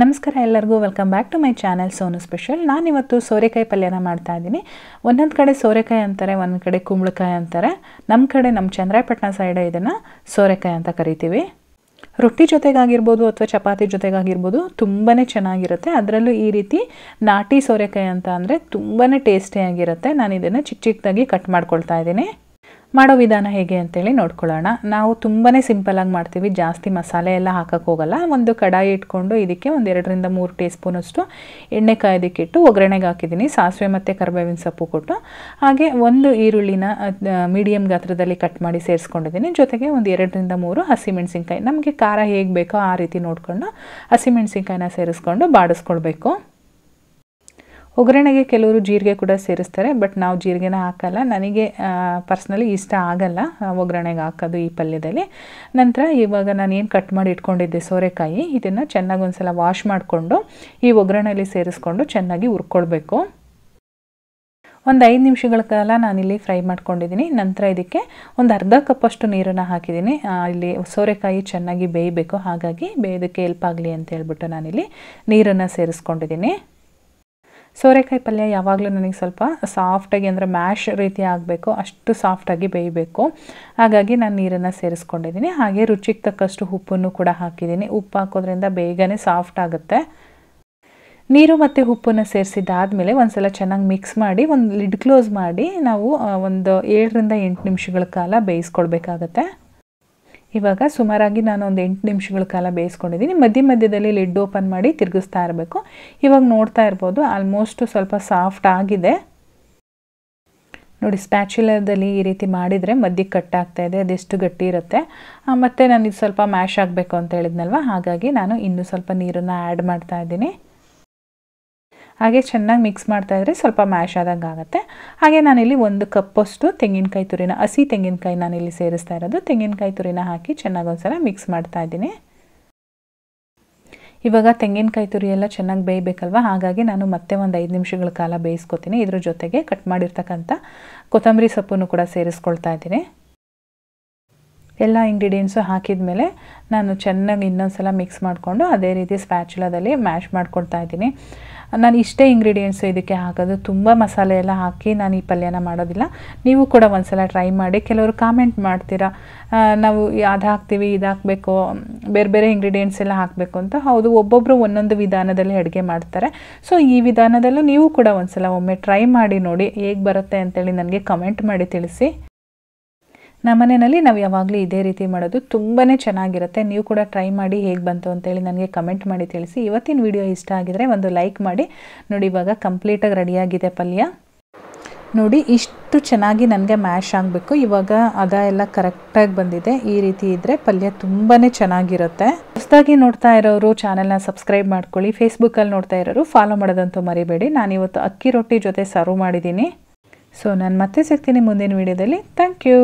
ನಮಸ್ಕಾರ ಎಲ್ಲರಿಗೂ welcome back to my channel Sonu special. ನಾನಿವತ್ತು ಸೋರೆಕಾಯಿ ಪಲ್ಯನ ಮಾಡ್ತಾ ಇದ್ದೀನಿ. ಒಂದೊಂದು ಕಡೆ ಸೋರೆಕಾಯಿ ಅಂತಾರೆ, ಒಂದೊಂದು ಕಡೆ ಕುಂಬಳಕಾಯಿ ಅಂತಾರೆ. ನಮ್ಮ ಕಡೆ ನಮ್ಮ ಚಂದ್ರಾಯಪಟ್ಟಣ ಸೈಡ್ ಇದನ್ನು ಸೋರೆಕಾಯಿ ಅಂತ ಕರಿತೀವಿ. ರೊಟ್ಟಿ ಜೊತೆಗಾಗಿರ್ಬೋದು ಅಥವಾ ಚಪಾತಿ ಜೊತೆಗಾಗಿರ್ಬೋದು ತುಂಬಾ ಚೆನ್ನಾಗಿರುತ್ತೆ. ಅದರಲ್ಲೂ ಈ ರೀತಿ ನಾಟಿ ಸೋರೆಕಾಯಿ ಅಂತ ಅಂದರೆ ತುಂಬಾ ಟೇಸ್ಟಿಯಾಗಿರುತ್ತೆ. ನಾನು ಇದನ್ನು ಚಿಕ್ಕ ಚಿಕ್ಕದಾಗಿ ಕಟ್ ಮಾಡ್ಕೊಳ್ತಾ ಇದ್ದೀನಿ. ಮಾಡೋ ವಿಧಾನ ಹೇಗೆ ಅಂತೇಳಿ ನೋಡ್ಕೊಳ್ಳೋಣ. ನಾವು ತುಂಬಾ ಸಿಂಪಲಾಗಿ ಮಾಡ್ತೀವಿ, ಜಾಸ್ತಿ ಮಸಾಲೆ ಎಲ್ಲ ಹಾಕೋಕ್ಕೆ ಹೋಗಲ್ಲ. ಒಂದು ಕಡಾಯಿ ಇಟ್ಕೊಂಡು ಇದಕ್ಕೆ ಒಂದು 2 ರಿಂದ 3 ಟೀ ಸ್ಪೂನಷ್ಟು ಎಣ್ಣೆ ಕಾಯೋದಕ್ಕಿಟ್ಟು ಒಗ್ಗರಣೆಗೆ ಹಾಕಿದ್ದೀನಿ. ಸಾಸಿವೆ ಮತ್ತು ಕರಿಬೇವಿನ ಸೊಪ್ಪು ಕೊಟ್ಟು, ಹಾಗೆ ಒಂದು ಈರುಳ್ಳಿನ ಮೀಡಿಯಮ್ ಗಾತ್ರದಲ್ಲಿ ಕಟ್ ಮಾಡಿ ಸೇರಿಸ್ಕೊಂಡಿದ್ದೀನಿ. ಜೊತೆಗೆ ಒಂದು 2 ರಿಂದ 3 ಹಸಿಮೆಣಸಿನ್ಕಾಯಿ, ನಮಗೆ ಖಾರ ಹೇಗೆ ಬೇಕೋ ಆ ರೀತಿ ನೋಡಿಕೊಂಡು ಹಸಿಮೆಣಸಿನ್ಕಾಯಿನ ಸೇರಿಸ್ಕೊಂಡು ಬಾಡಿಸ್ಕೊಳ್ಬೇಕು. ಒಗ್ಗರಣೆಗೆ ಕೆಲವರು ಜೀರಿಗೆ ಕೂಡ ಸೇರಿಸ್ತಾರೆ, ಬಟ್ ನಾವು ಜೀರಿಗೆನ ಹಾಕಲ್ಲ. ನನಗೆ ಪರ್ಸ್ನಲಿ ಇಷ್ಟ ಆಗಲ್ಲ ಒಗ್ಗರಣೆಗೆ ಹಾಕೋದು ಈ ಪಲ್ಯದಲ್ಲಿ. ನಂತರ ಇವಾಗ ನಾನು ಏನು ಕಟ್ ಮಾಡಿ ಇಟ್ಕೊಂಡಿದ್ದೆ ಸೋರೆಕಾಯಿ, ಇದನ್ನು ಚೆನ್ನಾಗಿ ಒಂದು ಸಲ ವಾಶ್ ಮಾಡಿಕೊಂಡು ಈ ಒಗ್ಗರಣೆಯಲ್ಲಿ ಸೇರಿಸ್ಕೊಂಡು ಚೆನ್ನಾಗಿ ಹುರ್ಕೊಳ್ಬೇಕು. ಒಂದು 5 ನಿಮಿಷಗಳ ಕಾಲ ನಾನಿಲ್ಲಿ ಫ್ರೈ ಮಾಡ್ಕೊಂಡಿದ್ದೀನಿ. ನಂತರ ಇದಕ್ಕೆ ಒಂದು ಅರ್ಧ ಕಪ್ಪಷ್ಟು ನೀರನ್ನು ಹಾಕಿದ್ದೀನಿ. ಇಲ್ಲಿ ಸೋರೆಕಾಯಿ ಚೆನ್ನಾಗಿ ಬೇಯಬೇಕು, ಹಾಗಾಗಿ ಬೇಯೋದಕ್ಕೆ ಹೆಲ್ಪ್ ಆಗಲಿ ಅಂತ ಹೇಳ್ಬಿಟ್ಟು ನಾನಿಲ್ಲಿ ನೀರನ್ನು ಸೇರಿಸ್ಕೊಂಡಿದ್ದೀನಿ. ಸೋರೆಕಾಯಿ ಪಲ್ಯ ಯಾವಾಗಲೂ ನನಗೆ ಸ್ವಲ್ಪ ಸಾಫ್ಟಾಗಿ, ಅಂದರೆ ಮ್ಯಾಶ್ ರೀತಿ ಆಗಬೇಕು, ಅಷ್ಟು ಸಾಫ್ಟಾಗಿ ಬೇಯಬೇಕು. ಹಾಗಾಗಿ ನಾನು ನೀರನ್ನು ಸೇರಿಸ್ಕೊಂಡಿದ್ದೀನಿ. ಹಾಗೆ ರುಚಿಗೆ ತಕ್ಕಷ್ಟು ಉಪ್ಪನ್ನು ಕೂಡ ಹಾಕಿದ್ದೀನಿ. ಉಪ್ಪು ಹಾಕೋದ್ರಿಂದ ಬೇಗನೆ ಸಾಫ್ಟ್ ಆಗುತ್ತೆ. ನೀರು ಮತ್ತು ಉಪ್ಪನ್ನು ಸೇರಿಸಿದ್ದಾದಮೇಲೆ ಒಂದು ಸಲ ಚೆನ್ನಾಗಿ ಮಿಕ್ಸ್ ಮಾಡಿ ಒಂದು ಲಿಡ್ ಕ್ಲೋಸ್ ಮಾಡಿ ನಾವು ಒಂದು 7 ರಿಂದ 8 ನಿಮಿಷಗಳ ಕಾಲ ಬೇಯಿಸ್ಕೊಳ್ಬೇಕಾಗತ್ತೆ. ಇವಾಗ ಸುಮಾರಾಗಿ ನಾನು ಒಂದು 8 ನಿಮಿಷಗಳ ಕಾಲ ಬೇಯಿಸ್ಕೊಂಡಿದ್ದೀನಿ. ಮಧ್ಯದಲ್ಲಿ ಲಿಡ್ ಓಪನ್ ಮಾಡಿ ತಿರುಗಿಸ್ತಾ ಇರಬೇಕು. ಇವಾಗ ನೋಡ್ತಾ ಇರ್ಬೋದು ಆಲ್ಮೋಸ್ಟ್ ಸ್ವಲ್ಪ ಸಾಫ್ಟ್ ಆಗಿದೆ ನೋಡಿ. ಸ್ಪ್ಯಾಚುಲಾದಲ್ಲಿ ಈ ರೀತಿ ಮಾಡಿದರೆ ಮಧ್ಯಕ್ಕೆ ಕಟ್ಟಾಗ್ತಾ ಇದೆ, ಅದೆಷ್ಟು ಗಟ್ಟಿ ಇರುತ್ತೆ. ಮತ್ತು ನಾನು ಇದು ಸ್ವಲ್ಪ ಮ್ಯಾಶ್ ಆಗಬೇಕು ಅಂತ ಹೇಳಿದ್ನಲ್ವ, ಹಾಗಾಗಿ ನಾನು ಇನ್ನೂ ಸ್ವಲ್ಪ ನೀರನ್ನು ಆ್ಯಡ್ ಮಾಡ್ತಾ ಇದ್ದೀನಿ. ಹಾಗೆ ಚೆನ್ನಾಗಿ ಮಿಕ್ಸ್ ಮಾಡ್ತಾ ಇದ್ದರೆ ಸ್ವಲ್ಪ ಮ್ಯಾಶ್ ಆದಂಗೆ ಆಗುತ್ತೆ. ಹಾಗೆ ನಾನಿಲ್ಲಿ 1 ಕಪ್ಪಷ್ಟು ತೆಂಗಿನಕಾಯಿ ತುರಿನ, ಹಸಿ ತೆಂಗಿನಕಾಯಿ ನಾನಿಲ್ಲಿ ಸೇರಿಸ್ತಾ ಇರೋದು. ತೆಂಗಿನಕಾಯಿ ತುರಿನ ಹಾಕಿ ಚೆನ್ನಾಗಿ ಒಂದ್ಸಲ ಮಿಕ್ಸ್ ಮಾಡ್ತಾ ಇದ್ದೀನಿ. ಇವಾಗ ತೆಂಗಿನಕಾಯಿ ತುರಿ ಎಲ್ಲ ಚೆನ್ನಾಗಿ ಬೇಯಬೇಕಲ್ವ, ಹಾಗಾಗಿ ನಾನು ಮತ್ತೆ ಒಂದು 5 ನಿಮಿಷಗಳ ಕಾಲ ಬೇಯಿಸ್ಕೊತೀನಿ. ಇದ್ರ ಜೊತೆಗೆ ಕಟ್ ಮಾಡಿರ್ತಕ್ಕಂಥ ಕೊತ್ತಂಬರಿ ಸೊಪ್ಪನ್ನು ಕೂಡ ಸೇರಿಸ್ಕೊಳ್ತಾ ಇದ್ದೀನಿ. ಎಲ್ಲ ಇಂಗ್ರೀಡಿಯೆಂಟ್ಸು ಹಾಕಿದ ಮೇಲೆ ನಾನು ಚೆನ್ನಾಗಿ ಇನ್ನೊಂದು ಸಲ ಮಿಕ್ಸ್ ಮಾಡಿಕೊಂಡು ಅದೇ ರೀತಿ ಸ್ಪ್ಯಾಚುಲಾದಲ್ಲಿ ಮ್ಯಾಶ್ ಮಾಡ್ಕೊಳ್ತಾ ಇದ್ದೀನಿ. ನಾನು ಇಷ್ಟೇ ಇಂಗ್ರೀಡಿಯೆಂಟ್ಸು ಇದಕ್ಕೆ ಹಾಕೋದು, ತುಂಬ ಮಸಾಲೆ ಎಲ್ಲ ಹಾಕಿ ನಾನು ಈ ಪಲ್ಯನ ಮಾಡೋದಿಲ್ಲ. ನೀವು ಕೂಡ ಒಂದು ಸಲ ಟ್ರೈ ಮಾಡಿ. ಕೆಲವರು ಕಾಮೆಂಟ್ ಮಾಡ್ತೀರಾ, ನಾವು ಅದು ಹಾಕ್ತೀವಿ, ಇದು ಹಾಕಬೇಕು, ಬೇರೆ ಬೇರೆ ಇಂಗ್ರೀಡಿಯೆಂಟ್ಸ್ ಎಲ್ಲ ಹಾಕಬೇಕು ಅಂತ. ಹೌದು, ಒಬ್ಬೊಬ್ಬರು ಒಂದೊಂದು ವಿಧಾನದಲ್ಲಿ ಅಡುಗೆ ಮಾಡ್ತಾರೆ. ಸೊ ಈ ವಿಧಾನದಲ್ಲೂ ನೀವು ಕೂಡ ಒಂದು ಸಲ ಒಮ್ಮೆ ಟ್ರೈ ಮಾಡಿ ನೋಡಿ, ಹೇಗೆ ಬರುತ್ತೆ ಅಂತೇಳಿ ನನಗೆ ಕಮೆಂಟ್ ಮಾಡಿ ತಿಳಿಸಿ. ನಮ್ಮನೆಯಲ್ಲಿ ನಾವು ಯಾವಾಗಲೂ ಇದೇ ರೀತಿ ಮಾಡೋದು, ತುಂಬಾ ಚೆನ್ನಾಗಿರುತ್ತೆ. ನೀವು ಕೂಡ ಟ್ರೈ ಮಾಡಿ ಹೇಗೆ ಬಂತು ಅಂತೇಳಿ ನನಗೆ ಕಮೆಂಟ್ ಮಾಡಿ ತಿಳಿಸಿ. ಇವತ್ತಿನ ವಿಡಿಯೋ ಇಷ್ಟ ಆಗಿದರೆ ಒಂದು ಲೈಕ್ ಮಾಡಿ. ನೋಡಿ, ಇವಾಗ ಕಂಪ್ಲೀಟಾಗಿ ರೆಡಿಯಾಗಿದೆ ಪಲ್ಯ. ನೋಡಿ, ಇಷ್ಟು ಚೆನ್ನಾಗಿ ನನಗೆ ಮ್ಯಾಶ್ ಆಗಬೇಕು. ಇವಾಗ ಅದ ಎಲ್ಲ ಕರೆಕ್ಟಾಗಿ ಬಂದಿದೆ. ಈ ರೀತಿ ಇದ್ದರೆ ಪಲ್ಯ ತುಂಬಾ ಚೆನ್ನಾಗಿರುತ್ತೆ. ಹೊಸದಾಗಿ ನೋಡ್ತಾ ಇರೋರು ಚಾನೆಲ್ನ ಸಬ್ಸ್ಕ್ರೈಬ್ ಮಾಡ್ಕೊಳ್ಳಿ. ಫೇಸ್ಬುಕ್ಕಲ್ಲಿ ನೋಡ್ತಾ ಇರೋರು ಫಾಲೋ ಮಾಡೋದಂತೂ ಮರಿಬೇಡಿ. ನಾನಿವತ್ತು ಅಕ್ಕಿ ರೊಟ್ಟಿ ಜೊತೆ ಸರ್ವ್ ಮಾಡಿದ್ದೀನಿ. ಸೊ ನಾನು ಮತ್ತೆ ಸಿಗ್ತೀನಿ ಮುಂದಿನ ವಿಡಿಯೋದಲ್ಲಿ. Thank you.